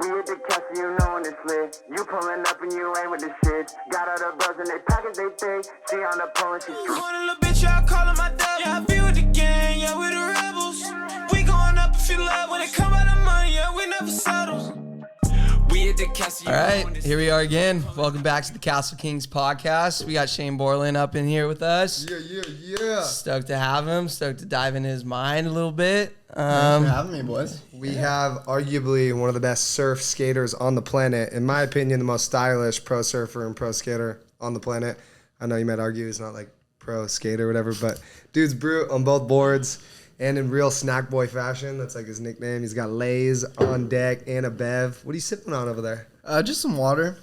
We hit the Kastle, you know when it's lit. You pulling up and you ain't with the shit. Got all the bros in they pockets, they thick. She on the pole and she Going a little bitch, y'all calling my devil. Yeah, I be with the gang, yeah, we the rebels. We going up if you love. When it come out of money, yeah, we never settle. We hit the Kastle. All right, here we are again. Welcome back to the Kastle Kings podcast. We got Shane Borland up in here with us. Yeah. Stoked to have him. Stoked to dive into his mind a little bit. Thanks for having me, boys. We have arguably one of the best surf skaters on the planet. In my opinion, the most stylish pro surfer and pro skater on the planet. I know you might argue he's not like pro skater or whatever, but dude's brute on both boards and in real snack boy fashion. That's like his nickname. He's got Lays on deck and a Bev. What are you sipping on over there? Just some water.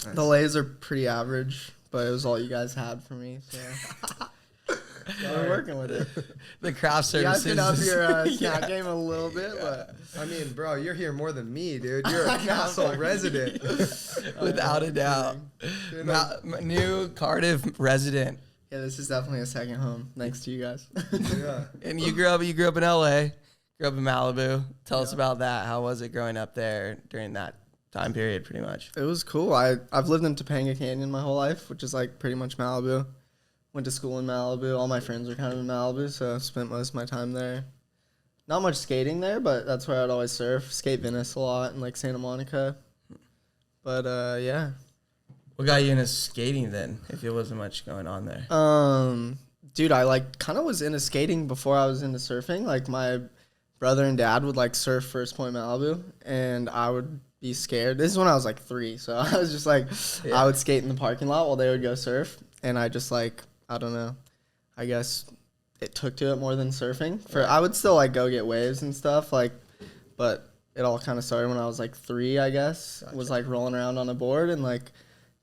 Nice. The Lays are pretty average, but it was all you guys had for me, so we're working with it. The craft You guys services. can up your snack game a little bit, but I mean, bro, you're here more than me, dude. You're a Kastle resident. Without a doubt. New Cardiff resident. yeah, this is definitely a second home, thanks to you guys. Yeah. And you grew up in LA, grew up in Malibu. Tell us about that. How was it growing up there during that time period, pretty much? It was cool. I've lived in Topanga Canyon my whole life, which is like pretty much Malibu. Went to school in Malibu. All my friends are kind of in Malibu, so I spent most of my time there. Not much skating there, but that's where I'd always surf. Skate Venice a lot and like Santa Monica. But yeah. What got you into skating then, if there wasn't much going on there? Dude, I like kind of was into skating before I was into surfing. Like my brother and dad would like surf First Point Malibu, and I would be scared. This is when I was like 3, so I was just like, I would skate in the parking lot while they would go surf, and I just like, I don't know, I guess it took to it more than surfing. I would still like go get waves and stuff, like, but it all kind of started when I was like 3, I guess. Gotcha. Was like rolling around on a board and like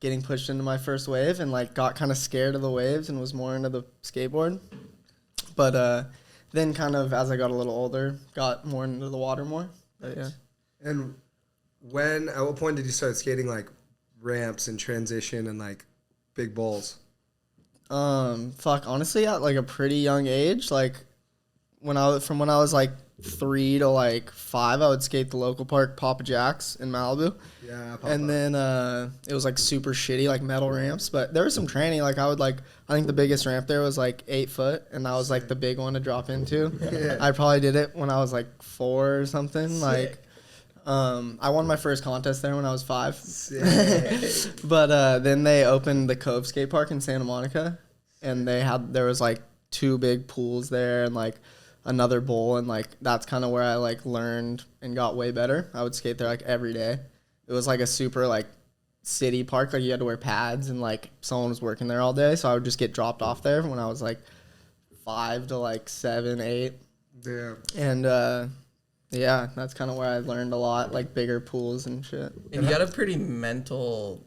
getting pushed into my first wave and like got kind of scared of the waves and was more into the skateboard. But then kind of as I got a little older, got more into the water more. But yeah. And at what point did you start skating like ramps and transition and like big bowls? Honestly, at like a pretty young age, like when I was like 3 to like 5, I would skate the local park, Papa Jack's in Malibu. Yeah, And then it was like super shitty, like metal ramps, but there was some training. Like I think the biggest ramp there was like 8 foot, and that was like the big one to drop into. Yeah. I probably did it when I was like 4 or something. Sick. Like I won my first contest there when I was 5. Sick. But then they opened the Cove skate park in Santa Monica, and there was like 2 big pools there and like another bowl, and like that's kind of where I like learned and got way better. I would skate there like every day. It was like a super like city park, like you had to wear pads, and like someone was working there all day, so I would just get dropped off there when I was like 5 to like 7, 8. Yeah. And yeah, that's kind of where I learned a lot, like bigger pools and shit. And you got a pretty mental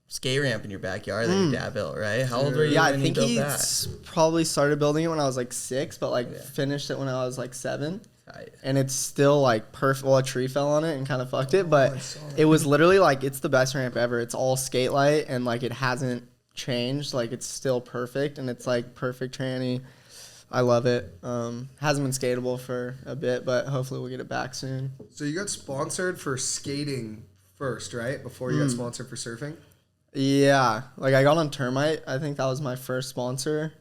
skate ramp in your backyard that your dad built, right? How old were you Yeah, I when think he built he that? probably started building it when I was like 6, but like finished it when I was like 7. Tight. And it's still like perfect. Well, a tree fell on it and kind of fucked it, I but saw it was literally like, it's the best ramp ever. It's all skate light, and like it hasn't changed. Like it's still perfect, and it's like perfect tranny. I love it. Hasn't been skatable for a bit, but hopefully we'll get it back soon. So you got sponsored for skating first, right? Before you got sponsored for surfing? Yeah, like I got on Termite. I think that was my first sponsor.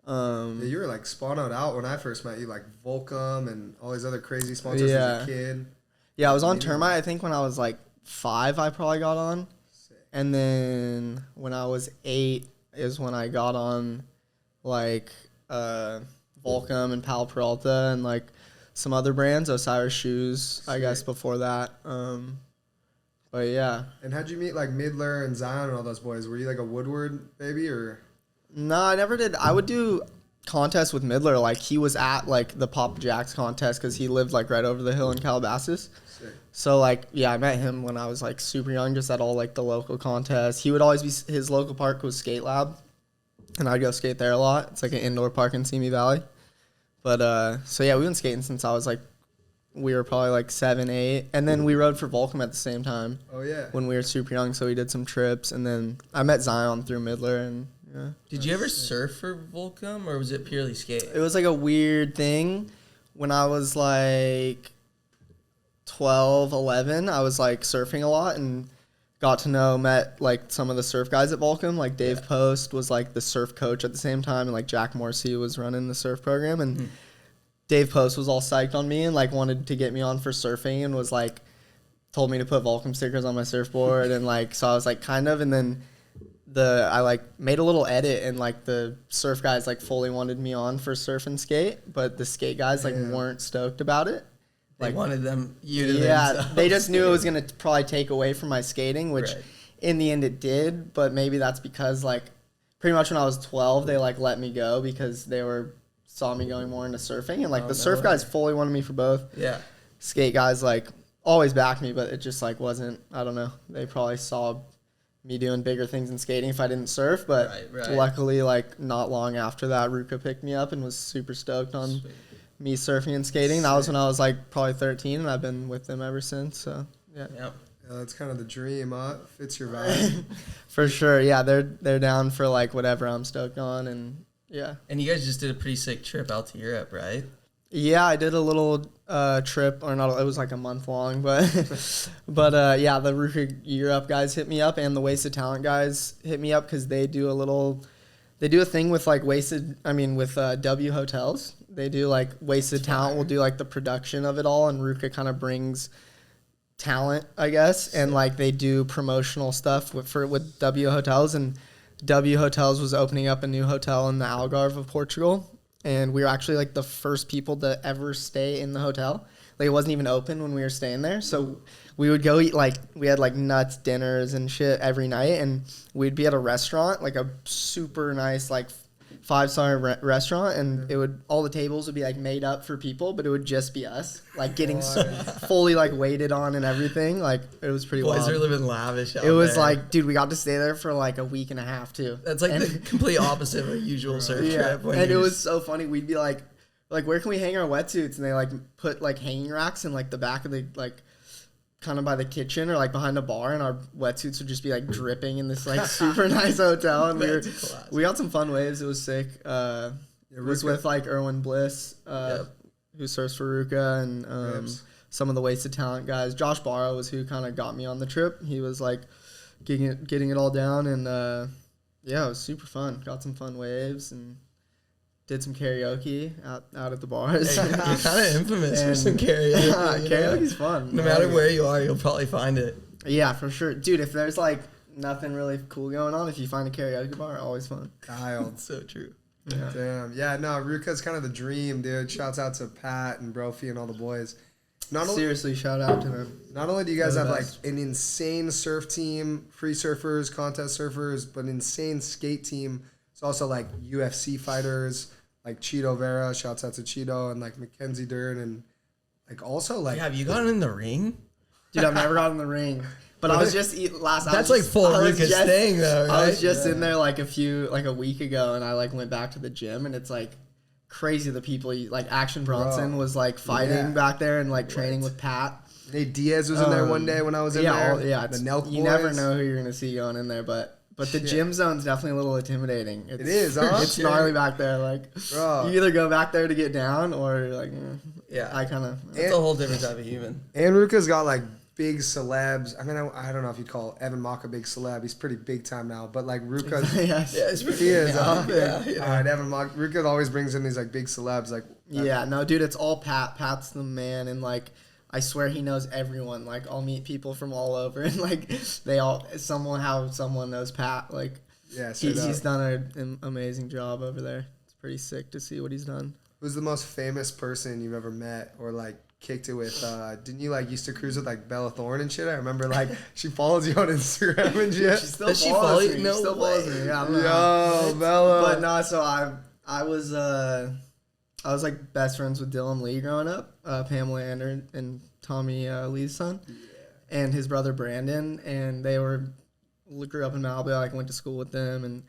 Yeah, you were like spawnoed out when I first met you, like Volcom and all these other crazy sponsors as a kid. Yeah, I was on Termite, I think when I was like 5, I probably got on. Sick. And then when I was 8 is when I got on like Volcom and Pal Peralta and like some other brands, Osiris Shoes, I guess before that. But yeah. And how'd you meet like Midler and Zion and all those boys? Were you like a Woodward baby or? No, I never did. I would do contests with Midler. Like he was at like the Papa Jack's contest because he lived like right over the hill in Calabasas. Sick. So like, yeah, I met him when I was like super young, just at all like the local contests. He would always be, his local park was Skate Lab, and I'd go skate there a lot. It's like an indoor park in Simi Valley. But so yeah, we've been skating since I was like, we were probably like 7, 8, and then we rode for Volcom at the same time. Oh yeah. When we were super young, so we did some trips, and then I met Zion through Midler, and yeah. Did you ever surf for Volcom, or was it purely skate? It was like a weird thing when I was like 12, 11, I was like surfing a lot and met like some of the surf guys at Volcom. Like Dave Post was like the surf coach at the same time, and like Jack Morrissey was running the surf program. And Dave Post was all psyched on me and like wanted to get me on for surfing and was like told me to put Volcom stickers on my surfboard and like so I was like kind of, and then I like made a little edit and like the surf guys like fully wanted me on for surf and skate, but the skate guys like weren't stoked about it. They Like wanted you to themselves. they just knew it was gonna probably take away from my skating, which Right. in the end it did. But maybe that's because like pretty much when I was 12, they like let me go because they saw me going more into surfing, and like the surf guys fully wanted me for both. Yeah. Skate guys like always backed me, but it just like wasn't. I don't know. They probably saw me doing bigger things in skating if I didn't surf. But Right. luckily, like not long after that, Ruka picked me up and was super stoked on me surfing and skating. That was when I was like probably 13, and I've been with them ever since. So yeah. Yep. That's kind of the dream, huh? Fits your vibe. For sure. Yeah, they're down for like whatever I'm stoked on, and yeah. And you guys just did a pretty sick trip out to Europe, right? Yeah, I did a little trip, or not. It was like a month long, but yeah, the Ruka Europe guys hit me up, and the Wasted Talent guys hit me up because they do a thing with like with W Hotels. They do like Wasted Talent will do like the production of it all, and Ruka kind of brings talent, I guess, and like they do promotional stuff with W Hotels, and W Hotels was opening up a new hotel in the Algarve of Portugal. And we were actually like the first people to ever stay in the hotel. Like it wasn't even open when we were staying there. So we would go eat like, we had like nuts dinners and shit every night. And we'd be at a restaurant, like a super nice, like 5-star restaurant. And all the tables would be like made up for people, but it would just be us, like getting fully like waited on and everything. Like it was pretty wild. Boys are living lavish out It was there. like, dude, we got to stay there for like a week and a half too. That's like the complete opposite of a usual surf trip. And it was so funny. We'd be like, where can we hang our wetsuits? And they like put like hanging racks in like the back of the like kind of by the kitchen or like behind a bar, and our wetsuits would just be like dripping in this like super nice hotel. And we got some fun waves. It was sick. It was with like Erwin Bliss, who surfs for Ruka, and some of the Wasted Talent guys. Josh Barrow was who kind of got me on the trip. He was like getting it all down, and yeah, it was super fun. Got some fun waves and did some karaoke out at the bars. You're kind of infamous for some karaoke. Karaoke's fun. No matter where you are, you'll probably find it. Yeah, for sure. Dude, if there's like nothing really cool going on, if you find a karaoke bar, always fun. Dialed. So true. Yeah. Damn. Yeah, no, Ruka's kind of the dream, dude. Shouts out to Pat and Brophy and all the boys. Seriously, shout out to them. Not only do you guys They're have the like best. an insane surf team, free surfers, contest surfers, but an insane skate team. It's also like UFC fighters, like Cheeto Vera, shouts out to Cheeto, and like Mackenzie Dern, and like also like Have you gotten in the ring? Dude, I've never gotten in the ring. But I was just That's like full Ruka's thing, though, right? I was just in there like a week ago, and I like went back to the gym, and it's like crazy the people like Action Bronson was like fighting back there and like training with Pat. Nate Diaz was in there one day when I was in there. The Nelk you boys. never know who you're gonna see going in there, but the gym zone's definitely a little intimidating. It is, huh? It's gnarly back there. Like, Bro. you either go back there to get down, or you're like, Yeah. I kind of. It's a whole different type of human. And Ruka's got like big celebs. I mean, I don't know if you'd call Evan Mock a big celeb. He's pretty big time now, but like Ruka, Yes. Yeah, it's pretty he is. Huh? Yeah. All right, Evan Mock. Ruka always brings in these like big celebs. Like, Yeah, no, dude, it's all Pat. Pat's the man, and like, I swear he knows everyone. Like, I'll meet people from all over, and like, someone knows Pat. Like, yeah, straight up. he's done an amazing job over there. It's pretty sick to see what he's done. Who's the most famous person you've ever met or like kicked it with? Didn't you like used to cruise with like Bella Thorne and shit? I remember like she follows you on Instagram and shit. She still Does she follows follow me. you? She No still follows way. me. Yeah, I don't know. Yo, Bella. But no, so I was like best friends with Dylan Lee growing up, Pamela Ander and Tommy Lee's son, and his brother Brandon, and they grew up in Malibu. I like went to school with them, and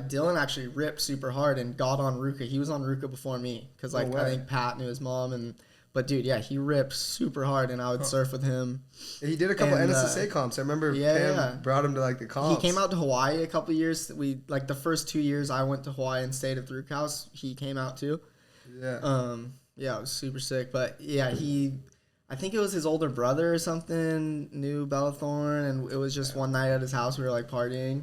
Dylan actually ripped super hard and got on Ruka. He was on Ruka before me because like I think Pat knew his mom, but dude, yeah, he ripped super hard, and I would surf with him. He did a couple And, NSSA comps. I remember yeah. Pam brought him to like the comps. He came out to Hawaii a couple years. We like the first 2 years I went to Hawaii and stayed at the Rook House. He came out too. Yeah. Yeah, it was super sick. But yeah, I think it was his older brother or something knew Bella Thorne, and it was just one night at his house. We were like partying,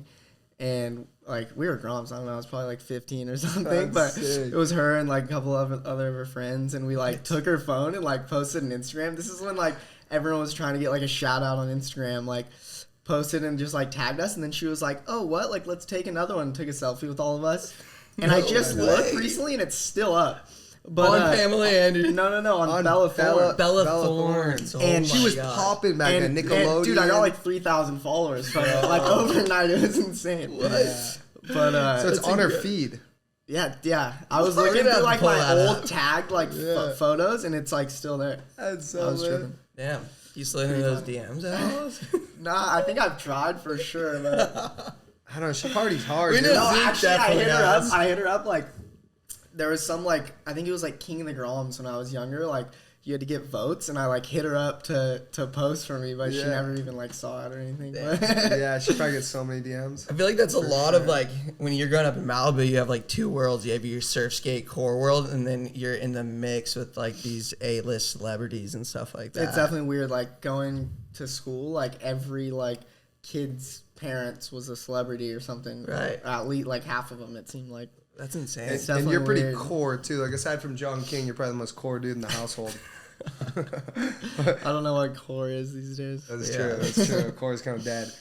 and like we were Groms. I don't know. I was probably like 15 or something, but sick. it was her and like a couple of other of her friends, and we like took her phone and like posted an Instagram. This is when like everyone was trying to get like a shout out on Instagram, like posted and just like tagged us, and then she was like, "Oh, what? Like let's take another one." Took a selfie with all of us, and I just looked recently, and it's still up. But on Pamela Andrews. no, on Bella Thorne. Bella Thorne. Thorne. Oh And my She was God. popping back at Nickelodeon. dude, I got like 3,000 followers from it. Like overnight, it was insane. What? But So it's That's on her incredible. feed. yeah. I was We're looking gonna through have like to pull my that old up. tagged like photos, and it's like still there. That's I so was lit. tripping. Damn. You slid into those DMs at all? Nah, I think I've tried for sure, but I don't know. She parties hard. We dude. know. no, Zeke actually, I definitely hit her up. has. I hit her up like there was some like I think it was like King of the Groms when I was younger. Like you had to get votes, and I like hit her up to post for me, but she Yeah. never even like saw it or anything. But Yeah, she probably gets so many DMs. I feel like that's a lot of like when you're growing up in Malibu, you have like two worlds. You have your surf skate core world, and then you're in the mix with like these A-list celebrities and stuff like that. It's definitely weird, like going to school, like every like kid's parents was a celebrity or something. Right. At least like half of them, it seemed like. That's insane. It's And you're definitely pretty weird. core too. Like aside from John King, you're probably the most core dude in the household. I don't know what core is these days. That's Yeah. true. That's true. Core is kind of dead.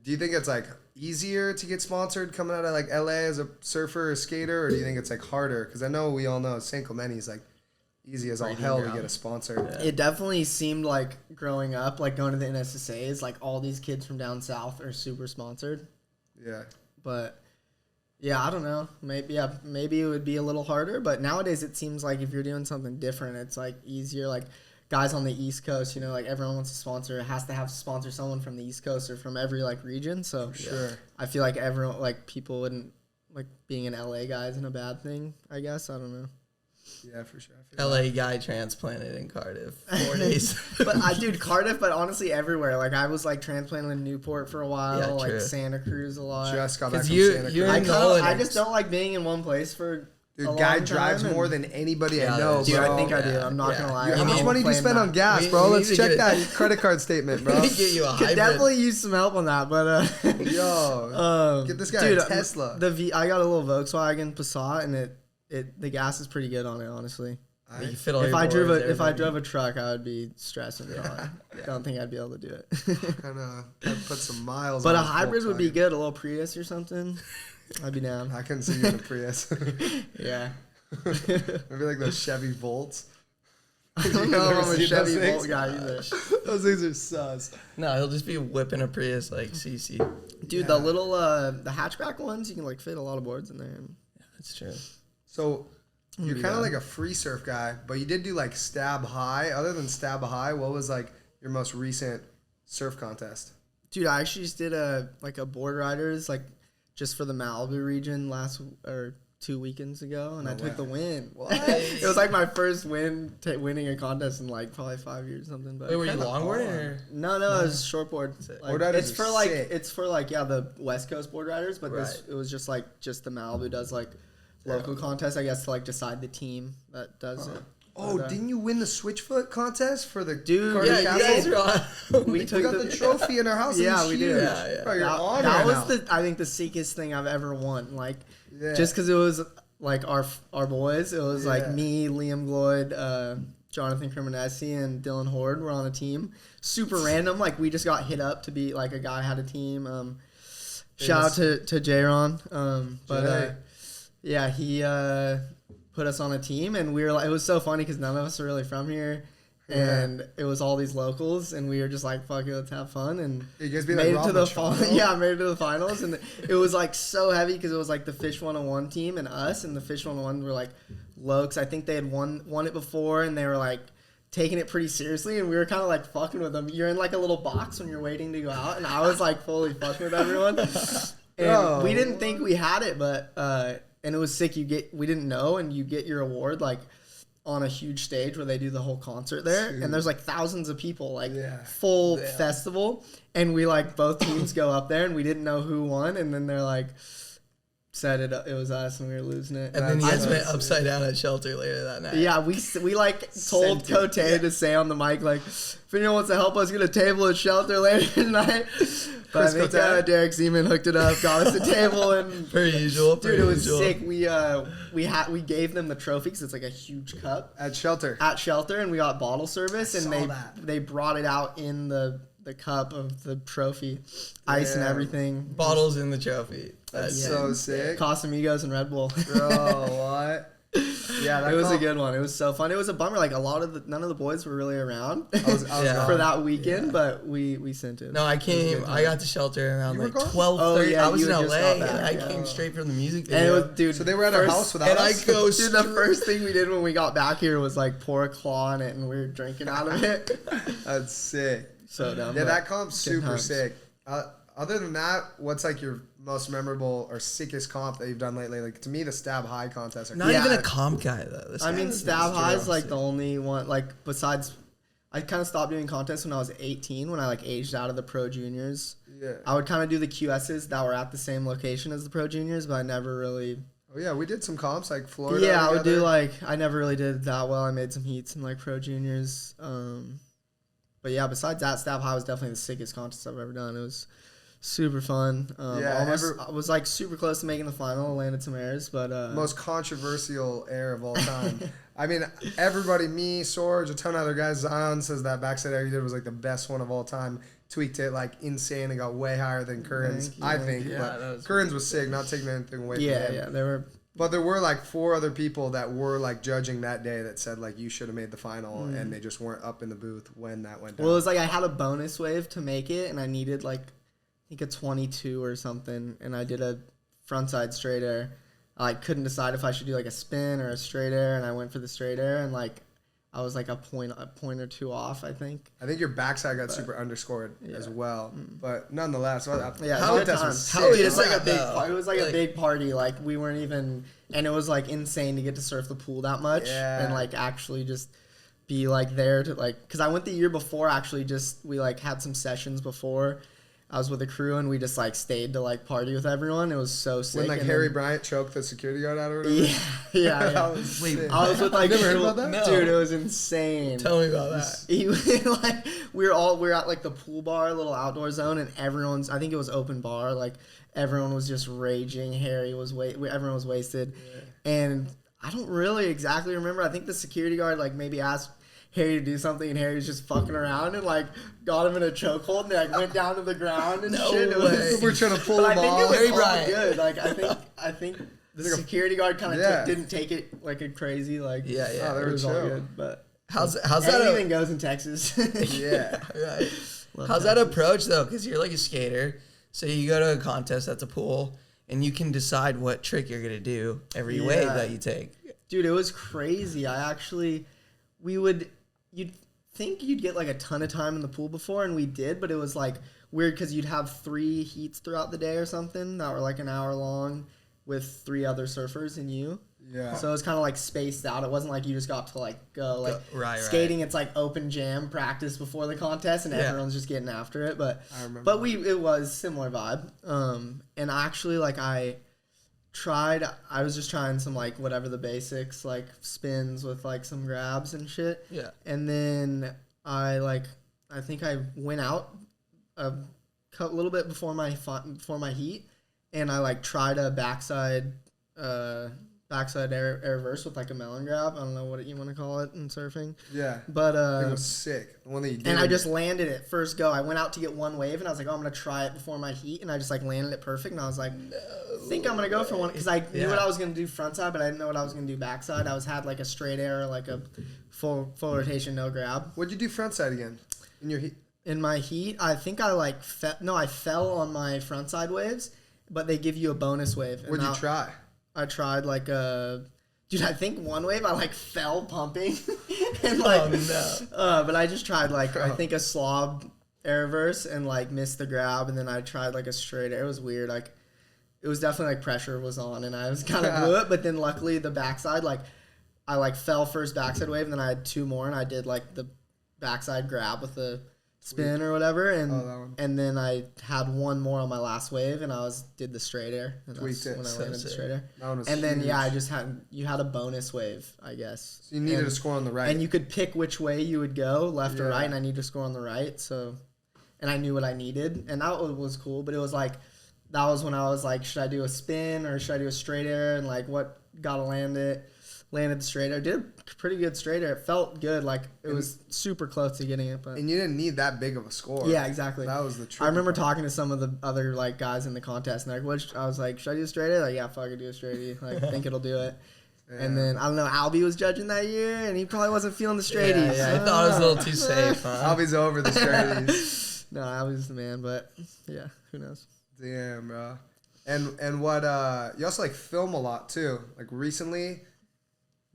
Do you think it's like easier to get sponsored coming out of like LA as a surfer or skater, or do you think it's like harder? Because I know we all know San Clemente's like easy as all Breeding hell to ground. get a sponsor. It definitely seemed like growing up, like going to the NSSA's, like all these kids from down south are super sponsored. Yeah. But yeah, I don't know. Maybe it would be a little harder, but nowadays it seems like if you're doing something different, it's like easier. Like guys on the East Coast, you know, like everyone wants to sponsor, it has to have to sponsor someone from the East Coast or from every like region. So Sure. I feel like everyone, like people wouldn't like being an LA guy isn't a bad thing. I guess I don't know. Yeah, for sure. I feel LA guy transplanted in Cardiff 4 days. But dude, Cardiff, but honestly everywhere. Like I was like transplanted in Newport for a while, Yeah, like true. Santa Cruz a lot. just got back 'Cause from you- Santa you're Cruz. I in kinda, Nolan. I just don't like being in one place for. Dude, a guy long drives time, more and- than anybody I Yeah, know, dude, Dude, bro. I think I do. Yeah, I'm not yeah. gonna lie. How I'm much all money do you claim spend that. on gas, We- bro? we Let's need to check get that credit card statement, bro. We get you a Could hybrid. definitely use some help on that, but Yo, get this guy a Tesla. I got a little Volkswagen Passat, and the gas is pretty good on it, honestly. You can fit all If your I drove boards, if I everything. drove a truck, I would be stressing it out. I don't think I'd be able to do it. kind of put some miles. But on a this hybrid would be Volkswagen. good, a little Prius or something. I'd be down. I couldn't see you in a Prius. Yeah. Maybe like those Chevy Volts. I don't know if I'm a seen Chevy those things? Volt guy either. Those things are sus. No, he'll just be whipping a Prius like CC. Dude, the little the hatchback ones, you can like fit a lot of boards in there. That's true. So you're kind Yeah. of like a free surf guy, but you did do like Stab High. Other than Stab High, what was like your most recent surf contest? Dude, I actually just did a board riders like just for the Malibu region 2 weekends ago, and I took the win. What? It was like my first win winning a contest in like probably 5 years or something. But Wait, were you longboarding or? no, it was shortboard. Like, Board riders it's are for like sick. the West Coast board riders, but Right. it was just the Malibu does like local contests, I guess, to like decide the team that does it. Oh, But, didn't you win the Switchfoot contest for the Dude, Carney Yeah, you Castle? guys are on. we We took got the trophy in our house. Yeah, It was we huge. did. Yeah, yeah. Bro, you're on that right was now. I think the sickest thing I've ever won. Like Yeah. just because it was like our boys, it was like Yeah. me, Liam Gloyd, Jonathan Cremonesi, and Dylan Horde were on a team. Super random. Like we just got hit up to be like a guy had a team. Shout out to J-Ron. Jay. Yeah, he put us on a team, and we were like, it was so funny because none of us are really from here. And it was all these locals, and we were just like, "Fuck it, let's have fun." And You guys be like made it Rob to the Machado? final. Yeah, made it to the finals, and it was like so heavy because it was like the Fish 101 team and us, and the Fish 101 were like low because I think they had won it before, and they were like taking it pretty seriously, and we were kind of like fucking with them. You're in like a little box when you're waiting to go out, and I was like fully fucking with everyone, and Bro. we didn't think we had it, but and it was sick. We didn't know, and you get your award like on a huge stage where they do the whole concert there, and there's like thousands of people, like full festival, and we like both teams go up there, and we didn't know who won, and then they're like, said it was us and we were losing it. And then you guys went upside down at shelter later that night. Yeah, we like told Cote to say on the mic, like, if anyone wants to help us get a table at shelter later tonight. But I think Derek Zeman hooked it up, got us a table, and Per usual. dude, it was sick. We gave them the trophy because it's like a huge cup At shelter. and we got bottle service, and saw that. they brought it out in the cup of the trophy, ice and everything. Bottles in the trophy. That's so sick. Casamigos and Red Bull. Bro, what? Yeah, It was a good one. It was so fun. It was a bummer. Like none of the boys were really around Yeah. for that weekend, but we sent it. No, I came. I got to shelter around like gone? 12:30. Oh, yeah, I was you in had LA, just got back, and I yeah. came straight from the music And it video. was, dude. So they were at our house without and us? I go Dude, the first thing we did when we got back here was like pour a claw in it, and we were drinking out of it. That's sick. So dumb. Yeah, but that comp's super times. sick. Other than that, what's like your most memorable or sickest comp that you've done lately? Like to me, the stab high contest. Are Not Yeah. even a comp guy though. This I guy mean, is Stab High is like sick. the only one. Like besides, I kind of stopped doing contests when I was 18. When I like aged out of the pro juniors. Yeah. I would kind of do the QSs that were at the same location as the pro juniors, but I never really. Oh yeah, we did some comps like Florida. Yeah, I would do together. like I never really did that well. I made some heats in like pro juniors. But yeah, besides that, Stab High was definitely the sickest contest I've ever done. It was super fun. Yeah, I was like super close to making the final. Landed some airs, but most controversial air of all time. I mean, everybody, me, Sorge, a ton of other guys. Zion says that backside air you did was like the best one of all time. Tweaked it like insane and got way higher than Curran's. I think, Yeah, that but was Curran's was sick. Not taking anything away from him. yeah, they were. But there were like 4 other people that were like judging that day that said like you should have made the final, and they just weren't up in the booth when that went down. Well, it was like I had a bonus wave to make it, and I needed like I think a 22 or something, and I did a frontside straight air. I couldn't decide if I should do like a spin or a straight air, and I went for the straight air, and like I was like a point or two off, I think. I think your backside got super underscored as well, but nonetheless, Yeah, how good was times. sick. How Dude, is it's like a that, big. though? It was like a Like- big party. Like we weren't even, and it was like insane to get to surf the pool that much, Yeah. and like actually just be like there to like. Because I went the year before. Actually, just we like had some sessions before. I was with a crew and we just like stayed to like party with everyone. It was so sick. when like and Harry then- Bryant choked the security guard out or whatever. Yeah. That was Wait, sick. I was with like You never heard about that? No. dude. It was insane. Tell me about that. He like we were at like the pool bar, little outdoor zone, and everyone's. I think it was open bar. Like everyone was just raging. Harry was everyone was wasted, and I don't really exactly remember. I think the security guard like maybe asked Harry to do something, and Harry was just fucking around and like got him in a chokehold, and they like went down to the ground and No shit. It way. was, We're trying to pull but I him think it off. was Harry all Bryant. good. Like I think the security guard kind of Yeah. didn't take it like a crazy like. Yeah, yeah. Oh, they It were was all chill. good, but How's that? anything goes in Texas. Yeah. Right. Love How's that Texas. approach though? Because you're like a skater, so you go to a contest at the pool, and you can decide what trick you're gonna do every wave Yeah. that you take. Dude, it was crazy. You'd think you'd get like a ton of time in the pool before, and we did, but it was like weird because you'd have 3 heats throughout the day or something that were like an hour long with 3 other surfers and you. Yeah. So it was kind of like spaced out. It wasn't like you just got to like go like right. skating. It's like open jam practice before the contest, and Yeah. everyone's just getting after it. But I remember but it was similar vibe. And actually like I was just trying some like whatever the basics like spins with like some grabs and shit. Yeah. And then I think I went out a little bit before my heat, and I like tried a backside air reverse with like a melon grab. I don't know what you want to call it in surfing, Yeah. but It was sick. The one that you did. and I just landed it first go. I went out to get one wave, and I was like, oh, I'm gonna try it before my heat, and I just like landed it perfect, and I was like, I think I'm gonna go for one because I knew what I was gonna do frontside, but I didn't know what I was gonna do backside. I had like a straight air, like a full rotation, no grab. What'd you do frontside again? In your heat? In my heat, I think I like I fell on my frontside waves, but they give you a bonus wave. And What'd you try? I tried like a. Dude, I think one wave I like fell pumping, and like, Oh, no. but I just tried like I think a slob air reverse and like missed the grab, and then I tried like a straight air. It was weird, like it was definitely like pressure was on, and I was kind of blew it. But then luckily the backside, like I like fell first backside wave, and then I had 2 more, and I did like the backside grab with the spin or whatever, that one. and then I had one more on my last wave, and did the straight air. And Tweaked that's it. when I So landed the sick. straight air. That one was And then huge. you had a bonus wave, I guess. So you needed And- to score on the right. And you could pick which way you would go, left or Yeah. right, and I need to score on the right. So, and I knew what I needed, and that was cool. But it was like, that was when I was like, should I do a spin or should I do a straight air? And like, what gotta land it? Landed the straight air. Did a pretty good straight air. It felt good. Like it was super close to getting it, but and you didn't need that big of a score. yeah, exactly. That was the tricky I remember part. talking to some of the other like guys in the contest, and they're like, I was like, should I do a straight air? Like, yeah, fuck it, do a straight air. Like, I think it'll do it. And then I don't know, Albie was judging that year, and he probably wasn't feeling the straighties. Yeah, I thought it was a little too safe. Huh? Albie's over the straighties. No, Albie's the man, but yeah, who knows? Damn, bro. And what you also like film a lot too. Like recently,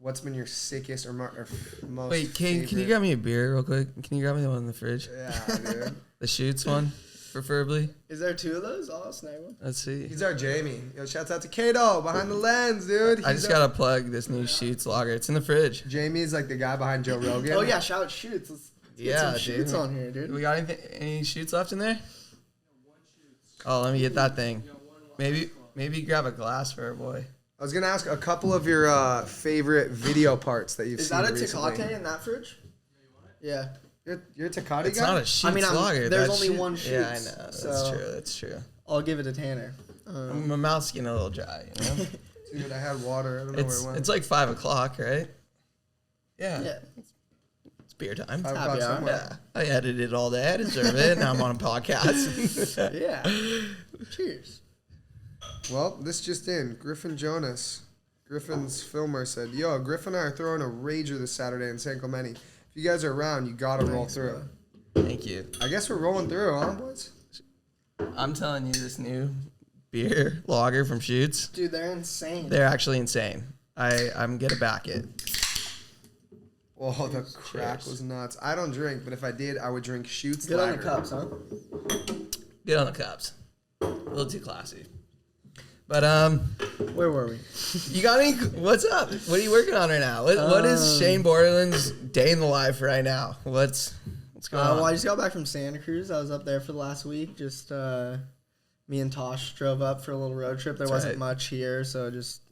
what's been your sickest or most Wait, can you favorite- grab me a beer real quick? Can you grab me the one in the fridge? Yeah, dude. The shoots one, preferably. Is there two of those? I'll snag one. Let's see. He's our Jamie. Yo, shouts out to Kato behind the lens, dude. I just gotta plug this new shoots lager. It's in the fridge. Jamie's like the guy behind Joe Rogan. Oh yeah, shout out shoots. Let's get some shoots on here, dude. We got any shoots left in there? Oh, let me get that thing. Maybe grab a glass for our boy. I was gonna ask a couple of your favorite video parts that you've Is seen that a recently. Tecate in that fridge? Yeah. You're a Tecate It's guy? not a shoots lager. there's that's only one Yeah, I Shoots, know. That's so- true. That's true. I'll give it to Tanner. My mouth's getting a little dry. You know? Dude, I had water. I don't know where it went. It's like 5 o'clock, right? Yeah. Yeah. It's beer time. 5 happy o'clock hour. somewhere. Yeah. I edited all that. I deserve it. Now I'm on a podcast. Yeah. Cheers. Well, this just in. Griffin Jonas, Griffin's filmer, said, yo, Griffin and I are throwing a rager this Saturday in San Clemente. If you guys are around, you gotta roll through. Thank you. I guess we're rolling through, huh, boys? I'm telling you, this new beer lager from Shoots, Dude, they're insane. they're actually insane. I'm gonna back it. Oh, the crack Cheers. was nuts. I don't drink, but if I did, I would drink Shoots Good on lager. the cups, huh? Get on the cups. A little too classy. But Where were we? you got any? What's up? What are you working on right now? What is Shane Borland's day in the life right now? What's going on? Well, I just got back from Santa Cruz. I was up there for the last week. Just me and Tosh drove up for a little road trip. There That's wasn't right. much here, so just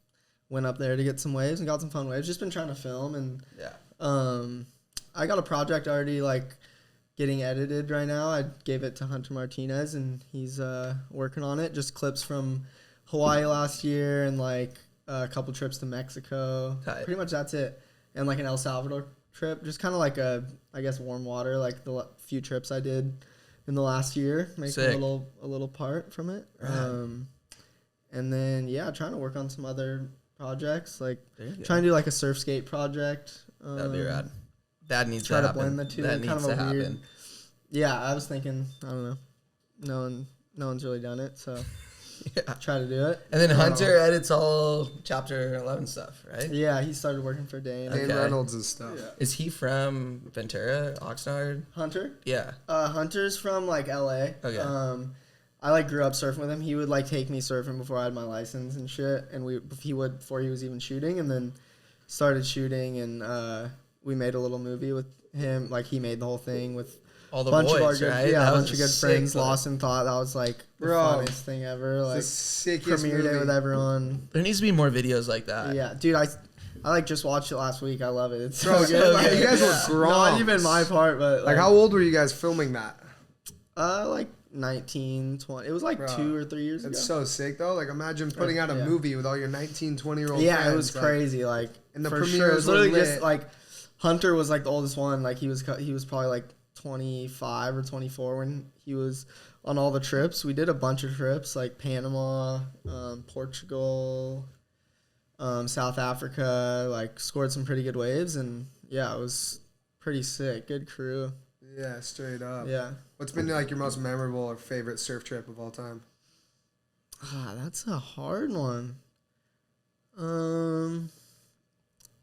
went up there to get some waves and got some fun waves. Just been trying to film, and Yeah. I got a project already like getting edited right now. I gave it to Hunter Martinez, and he's working on it. Just clips from Hawaii last year and like a couple trips to Mexico. Tight. Pretty much that's it. And like an El Salvador trip, just kind of like I guess warm water, like the few trips I did in the last year, make Sick. a little part from it. Right. And then yeah, trying to work on some other projects, like There you go. trying to do like a surf skate project. That'd be rad. That needs try to to happen. blend the two, That kind needs of to a weird- happen. Yeah, I was thinking, I don't know, no one's really done it, so Yeah. try to do it. And then Hunter edits all chapter 11 stuff, right? Yeah, he started working for Dane. Okay. Dane Reynolds' stuff. Yeah. Is he from Ventura, Oxnard? Hunter? Yeah. Hunter's from like LA. Okay. I like grew up surfing with him. He would like take me surfing before I had my license and shit, and he would before he was even shooting, and then started shooting, and we made a little movie with him. Like he made the whole thing with All the bunch boys, of our good, right? yeah, That a was bunch of good sick friends. clip. Lost in Thought. That was like the Bro, funnest thing ever. Like The sickest premiere day movie. with everyone. There needs to be more videos like that. Yeah, dude, I like just watched it last week. I love it. It's Bro, so good. Like, you guys were Not Groms. even my part, but Like, how old were you guys filming that? like 19, 20. It was like Bro, 2 or 3 years ago. It's so sick, though. Like, imagine putting out a Yeah. movie with all your 19, 20-year-old Yeah, friends. it was like, crazy. Like, and the for premieres sure. It was were literally lit. just like Hunter was like the oldest one. Like he was probably like 25 or 24 when he was on all the trips. We did a bunch of trips like Panama, Portugal, South Africa. Like scored some pretty good waves, and yeah, it was pretty sick. Good crew. Yeah, straight up. Yeah. What's been like your most memorable or favorite surf trip of all time? That's a hard one.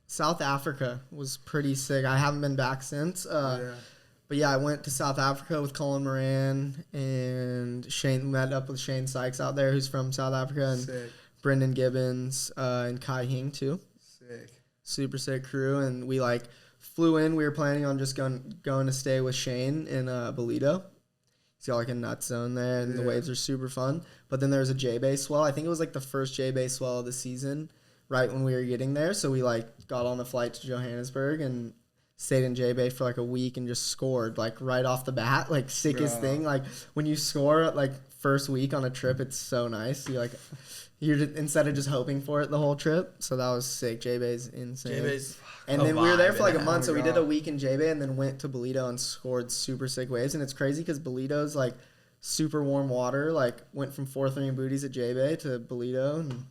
South Africa was pretty sick. I haven't been back since. Yeah. But yeah, I went to South Africa with Colin Moran and Shane. Met up with Shane Sykes out there, who's from South Africa, and Sick. Brendan Gibbons and Kai Hing too. Sick. Super sick crew, and we like flew in. We were planning on just going to stay with Shane in Bolito. He's got like a nut zone there, and the waves are super fun. But then there was a J-Bay swell. I think it was like the first J-Bay swell of the season, right when we were getting there. So we like got on a flight to Johannesburg and stayed in J-Bay for like a week and just scored like right off the bat. Like sickest thing. Like when you score like first week on a trip, it's so nice. You're instead of just hoping for it the whole trip. So that was sick. J-Bay's insane. J-Bay's and then we were there for like a month, so we did a week in J-Bay and then went to Bolito and scored super sick waves. And it's crazy because Bolito's like super warm water. Like went from 4-3 and booties at J-Bay to Bolito and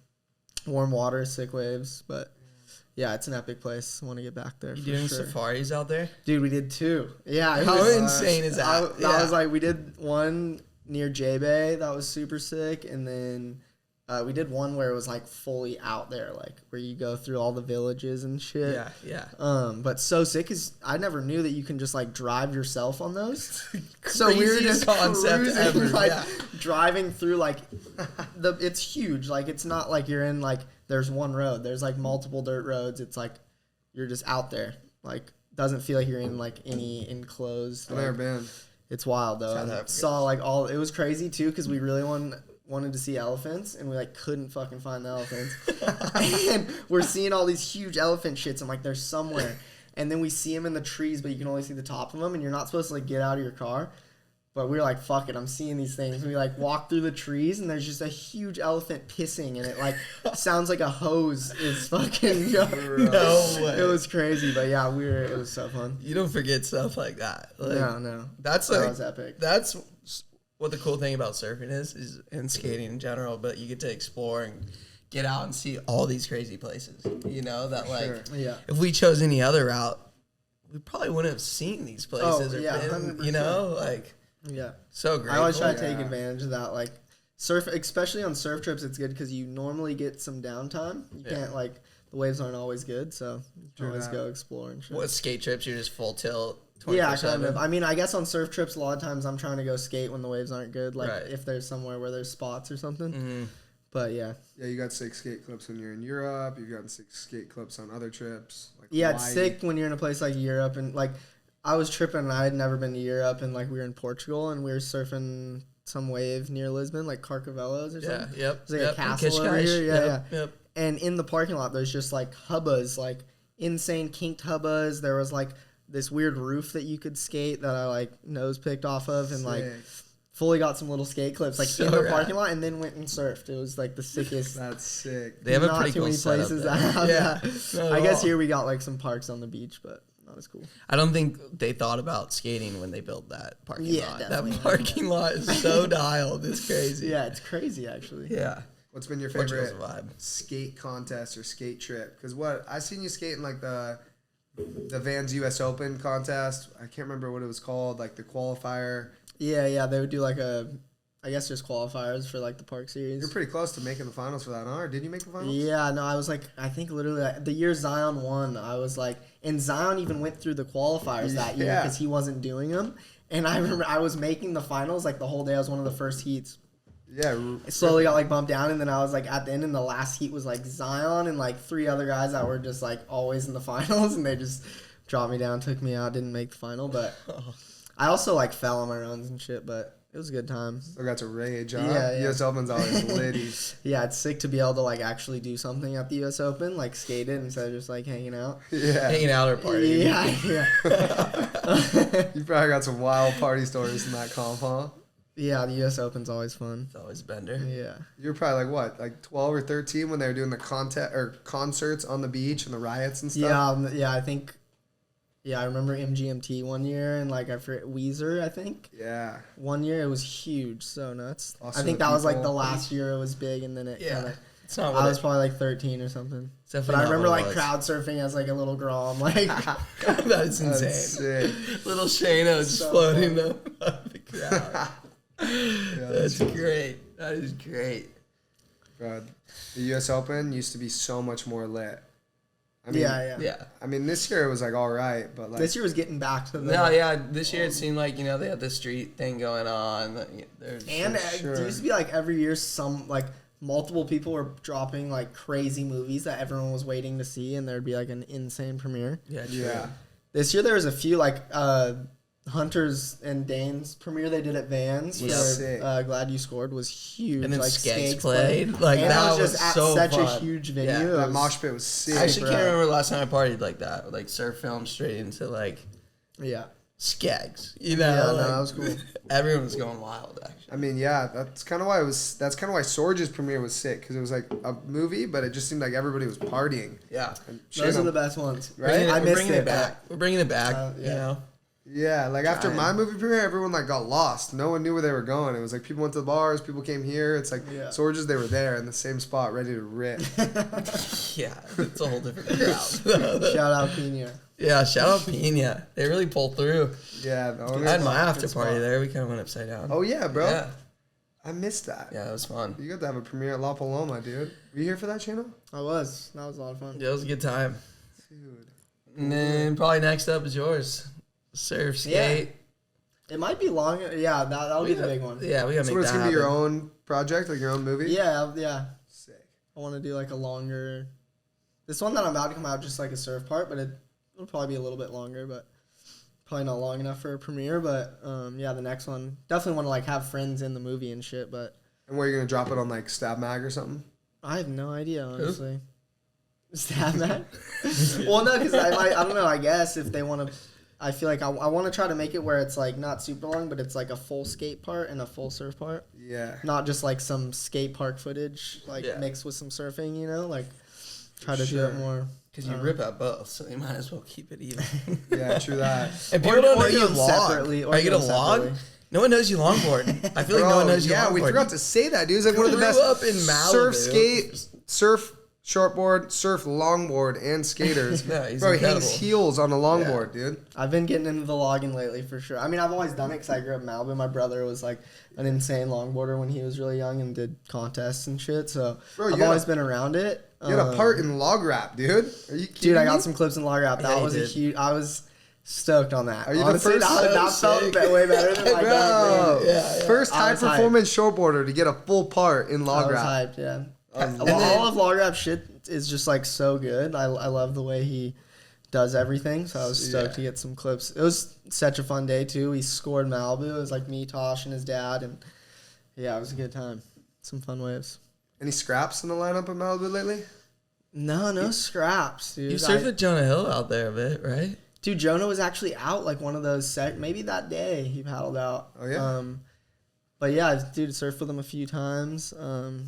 warm water, sick waves. But yeah, it's an epic place. I want to get back there. You doing safaris out there? Dude, we did 2. Yeah. How insane is that? I was like, we did one near J-Bay. That was super sick. And then we did one where it was like fully out there, like where you go through all the villages and shit. Yeah. But so sick is I never knew that you can just like drive yourself on those. So we were just concept cruising, ever. like driving through like it's huge. Like it's not like you're in like there's one road. There's like multiple dirt roads. It's like you're just out there. Like doesn't feel like you're in like any enclosed. I've never been. It's wild though. And saw like all. It was crazy too because we really wanted to see elephants and we like couldn't fucking find the elephants. And we're seeing all these huge elephant shits. I'm like, they're somewhere. And then we see them in the trees, but you can only see the top of them, and you're not supposed to like get out of your car. But we were like, fuck it, I'm seeing these things. And we like walk through the trees, and there's just a huge elephant pissing, and it like sounds like a hose is fucking. No way. It was crazy, but yeah, it was so fun. You don't forget stuff like that. Like, No. That was epic. That's what the cool thing about surfing is and skating in general, but you get to explore and get out and see all these crazy places. You know, that like if we chose any other route, we probably wouldn't have seen these places been, you know, like so great. I always try to take advantage of that. Like surf, especially on surf trips, it's good because you normally get some downtime. You can't like the waves aren't always good, so you can always go explore and shit. What skate trips? You're just full tilt. 24/7. Yeah, kind of. I mean, I guess on surf trips, a lot of times I'm trying to go skate when the waves aren't good. Like if there's somewhere where there's spots or something. Mm-hmm. But yeah. Yeah, you got 6 skate clips when you're in Europe. You've gotten 6 skate clips on other trips. Like Hawaii. It's sick when you're in a place like Europe and like I was tripping and I had never been to Europe and like we were in Portugal and we were surfing some wave near Lisbon, like Carcavelos or something. Yeah, yep. It was like a castle over here. Yep. And in the parking lot, there's just like hubbas, like insane kinked hubbas. There was like this weird roof that you could skate that I like nose picked off of and like fully got some little skate clips like in the parking lot and then went and surfed. It was like the sickest. That's sick. They have a pretty cool setup places that have that. I guess here we got like some parks on the beach, but not as cool. I don't think they thought about skating when they built that parking lot. Definitely. That parking lot is so dialed. It's crazy. Yeah, it's crazy actually. Yeah. What's been your favorite skate contest or skate trip? Because I seen you skate in like the Vans US Open contest. I can't remember what it was called, like the qualifier. Yeah, they would do like I guess just qualifiers for like the park series. You're pretty close to making the finals for that, huh? Or did you make the finals? Yeah, no, I was like, I think literally like, the year Zion won, I was like, and Zion even went through the qualifiers that year because he wasn't doing them. And I remember I was making the finals like the whole day. I was one of the first heats. Yeah. It slowly got like bumped down, and then I was like at the end, and the last heat was like Zion and like 3 other guys that were just like always in the finals, and they just dropped me down, took me out, didn't make the final. But I also like fell on my runs and shit, but it was a good time. Still got to rage, huh? Yeah. US Open's always litty. Yeah, it's sick to be able to like actually do something at the US Open, like skate it instead of just like hanging out. Yeah. Hanging out or partying. Yeah. You probably got some wild party stories in that comp, huh? Yeah, the US Open's always fun. It's always a bender. Yeah. You're probably like what, like 12 or 13 when they were doing the concerts on the beach and the riots and stuff? Yeah, I think. Yeah, I remember MGMT one year and like I forget Weezer, I think. Yeah. One year it was huge, so nuts. Also I think that was like the last year it was big, and then it kind of. It's not. I was probably like 13 or something. But I remember like crowd surfing as like a little Grom, like. That is insane. That's sick. Little Shayna just floating up the crowd. That's great. That is great. God, the US Open used to be so much more lit. I mean, yeah. I mean, this year it was like all right, but like This year was getting back to the. No, yeah. This year it seemed like they had the street thing going on. And it used to be like every year some like multiple people were dropping like crazy movies that everyone was waiting to see, and there'd be like an insane premiere. Yeah. Yeah. This year there was a few like Hunters and Danes premiere they did at Vans. Sick. Glad You Scored was huge. And then like Skanks played. Like and that was just was at so such fun. a huge venue. Yeah, It That was- mosh pit was sick. I actually bro. can't remember the last time I partied like that. Like surf film straight into like yeah. Skags. You know, Yeah, no, like, that was cool. Everyone was going wild. Actually, I mean, yeah, that's kind of why Sorge's premiere was sick, because it was like a movie, but it just seemed like everybody was partying. yeah. And Those are Shane- the best ones, Bringing right? it- I we're missed bringing it it back. We're bringing it back. yeah. You know, Yeah, like after Trying. my movie premiere, everyone like got lost. No one knew where they were going. It was like people went to the bars, people came here. It's like Yeah. Sorge's, they were there in the same spot, ready to rip. yeah, it's a whole different crowd. Shout out Pina. Yeah, shout out Pina. They really pulled through. Yeah, the owner- I had my Good after party spot. there. We kind of went upside down. Oh yeah, bro. Yeah, I missed that. yeah, it was fun. You got to have a premiere at La Paloma, dude. Were you here for that channel? I was. That was a lot of fun. Yeah, it was a good time. Dude. And then probably next up is yours. Surf, skate. It might be longer. Yeah, that'll be the big one. Yeah, we gotta So make it's that going to be your happen. own project, like your own movie? Yeah. Sick. I want to do like a longer. This one that I'm about to come out just like a surf part, but it'll probably be a little bit longer, but probably not long enough for a premiere. But yeah, the next one definitely want to like have friends in the movie and shit. But And where you going to drop it on like Stab Mag or something? I have no idea, honestly. Stab that? Well, no, because I don't know. I guess if they want to, I feel like I want to try to make it where it's like not super long, but it's like a full skate part and a full surf part. Yeah. Not just like some skate park footage, like Yeah. mixed with some surfing, you know? Like try to do Sure. it more. Because you rip out both, so you might as well keep it even. Yeah, true that. And people don't know or you do them log. separately, or Are you do gonna them log? separately. No one knows you longboard. I feel like no one knows you yeah, longboard. we forgot to say that, dude. It's like one of the grew best up in Malibu. surf, skate, surf, shortboard, surf, longboard, and skaters. Yeah, he's Bro, he incredible. hangs heels on a longboard, dude. I've been getting into the logging lately for sure. I mean, I've always done it because I grew up in Malibu. My brother was like an insane longboarder when he was really young and did contests and shit. So Bro, you I've had always a- been around it. You had a part in log rap, dude. Are you kidding Dude, I me? got some clips in log rap. Yeah, That you was a did. huge. I was stoked on that. Are you the Honestly, first- that so felt sick. way better than my Bro, dad. Yeah. first I high was hyped. performance shortboarder to get a full part in I log was rap. hyped, yeah. And all then- of log rap shit is just like so good. I love the way he does everything. So I was stoked Yeah. to get some clips. It was such a fun day too. We scored Malibu. It was like me, Tosh, and his dad, and yeah, it was a good time. Some fun waves. Any scraps in the lineup at Malibu lately? No scraps, dude. You surfed with Jonah Hill out there a bit, right? Dude, Jonah was actually out like one of those maybe that day he paddled out. Oh, yeah? But yeah, dude, surfed with him a few times.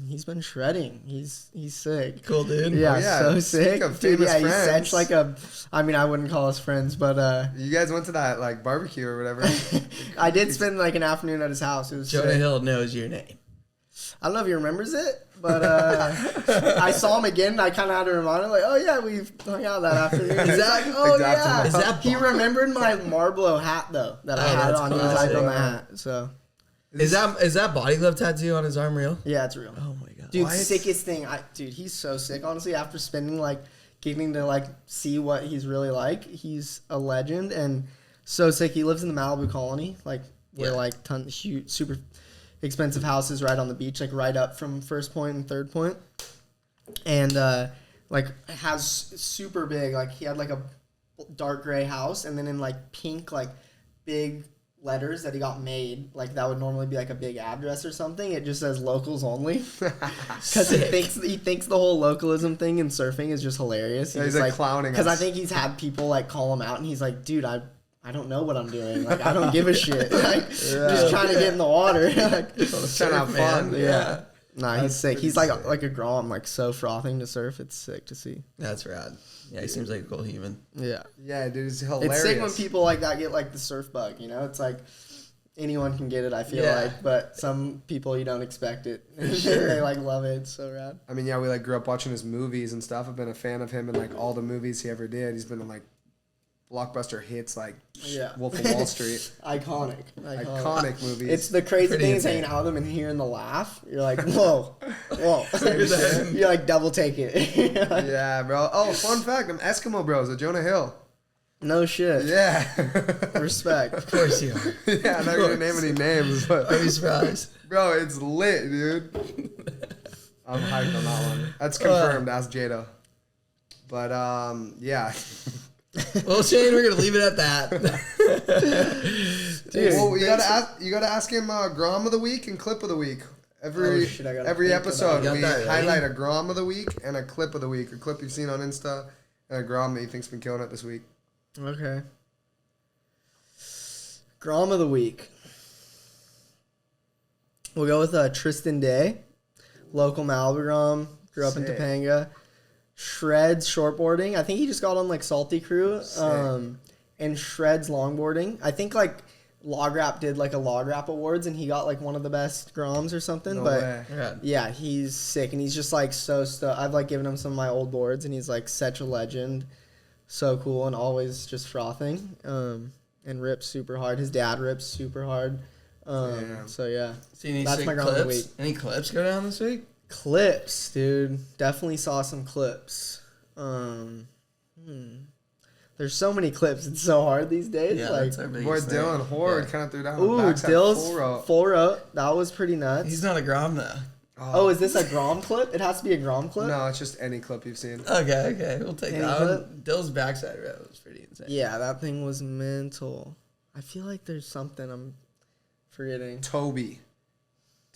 He's been shredding. He's sick. Cool, dude. Yeah, Oh, yeah. so Speaking sick. of Dude, famous yeah, he's friends. such like a. I mean, I wouldn't call us friends, but You guys went to that like barbecue or whatever. I did spend like an afternoon at his house. It was Jonah sick. Hill knows your name. I don't know if he remembers it, but I saw him again. And I kind of had to remind him, like, oh yeah, we've hung out that afternoon. He's like, oh Exactly. yeah. Is that He remembered my Marbleau hat though that I Oh, had that's on. He was classic. hyped on the hat. So Is that body glove tattoo on his arm real? yeah, it's real. Oh my god. Dude, What? sickest thing. Dude, he's so sick. Honestly, after spending like getting to like see what he's really like, he's a legend and so sick. He lives in the Malibu colony, like where Yeah. like huge, super expensive houses right on the beach, like right up from First Point and Third Point, and like has super big. Like he had like a dark gray house, and then in like pink, like big letters that he got made, like that would normally be like a big address or something. It just says locals only. Because he thinks the whole localism thing in surfing is just hilarious. Yeah, he's, like, clowning Because I us. think he's had people like call him out, and he's like, "Dude, I don't know what I'm doing. Like, I don't give a shit. Like, just trying to get in the water." Like, Trying to have fun. yeah. Nah, he's That's sick. pretty He's like sick. a Grom, like so frothing to surf. It's sick to see. That's rad. Yeah, he seems like a cool human. Yeah. Yeah, dude, it's hilarious. It's sick when people like that get like the surf bug, you know? It's like anyone can get it, I feel Yeah. like, but some people you don't expect it. Sure. They like love it. It's so rad. I mean, yeah, we like grew up watching his movies and stuff. I've been a fan of him in like all the movies he ever did. He's been in like blockbuster hits like Yeah. Wolf of Wall Street. Iconic. Iconic movies. It's the crazy Pretty thing is insane. hanging out with them and hearing the laugh. You're like, whoa. then- You're like double take it. yeah, bro. Oh, fun fact, I'm Eskimo Bros at Jonah Hill. No shit. Yeah. Respect. Of course you are. Yeah, I'm not gonna name any names, but Are you surprised? bro, it's lit, dude. I'm hyped on that one. That's confirmed. Ask Jado. But yeah. Well, Shane, we're gonna leave it at that. Dude, well, you gotta ask him Grom of the week and clip of the week. Every episode we highlight a Grom of the week and a clip of the week. A clip you've seen on Insta and a Grom that you think's been killing it this week. Okay. Grom of the week. We'll go with Tristan Day, local Malibu Grom, grew up in Topanga. Shreds shortboarding. I think he just got on like Salty Crew. And Shreds longboarding. I think like Log Rap did like a Log Rap Awards and he got like one of the best Groms or something. Yeah, he's sick and he's just like so I've like given him some of my old boards and he's like such a legend. So cool and always just frothing. And rips super hard. His dad rips super hard. So yeah. That's my Grom of the week. Any clips go down this week? Clips, dude. Definitely saw some clips. There's so many clips. It's so hard these days. Yeah, like, that's our biggest Boy, thing. Dylan Horde kind of threw down. Ooh, Dill's full rope. That was pretty nuts. He's not a Grom though. Oh, is this a Grom clip? It has to be a Grom clip? No, it's just any clip you've seen. Okay. We'll take Any that clip? one. Dill's backside row was pretty insane. Yeah, that thing was mental. I feel like there's something I'm forgetting. Toby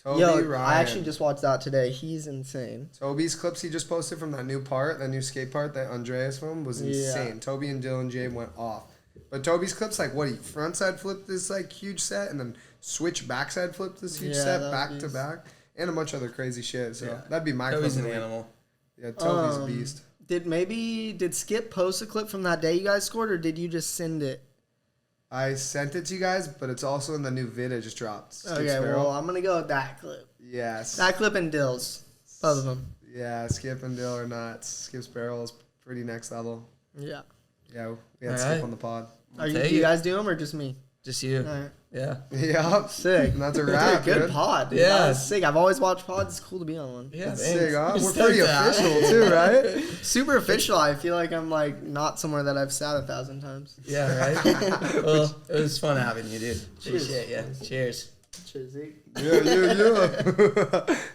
Yo, Ryan. I actually just watched that today. He's insane. Toby's clips he just posted from that new skate part that Andreas filmed was insane. Yeah. Toby and Dylan J went off. But Toby's clips, like, what, he frontside flipped this, like, huge set and then switch backside flipped this huge set back to back and a bunch of other crazy shit. So that'd be my Toby's clip an of the week. animal. Yeah, Toby's a beast. Did Skip post a clip from that day you guys scored or did you just send it? I sent it to you guys, but it's also in the new vid I just dropped. Skip Okay, Sparrow. well, I'm going to go with that clip. Yes. That clip and Dill's. Both of them. Yeah, Skip and Dill are nuts. Skip's barrel is pretty next level. Yeah. Yeah, we had All Skip right. on the pod. Do you guys do them or just me? Just you. All right. Yeah. Yeah. Sick. And that's a wrap, Dude, good dude. pod. Dude. Yeah. That was sick. I've always watched pods. It's cool to be on one. Yeah. That's thanks. sick, huh? You're We're pretty stoked, official, too, right? Super official. I feel like I'm like not somewhere that I've sat 1,000 times. Yeah, right? Well, it was fun having you, dude. Appreciate you. Cheers. Cheers, Zeke. Yeah.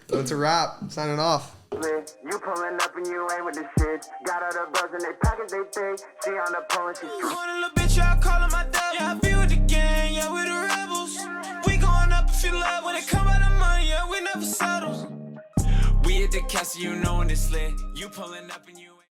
That's a wrap. Signing off. You pulling up and you ain't with the shit. Got all the buzz in they pockets, they think. She on the pole and she's Corner little bitch, I call her my devil. Yeah, I be with the gang, yeah, we the rebels. We going up if you love. When it come out of money, yeah, we never settle. We at the castle, you know when it's lit. You pulling up and you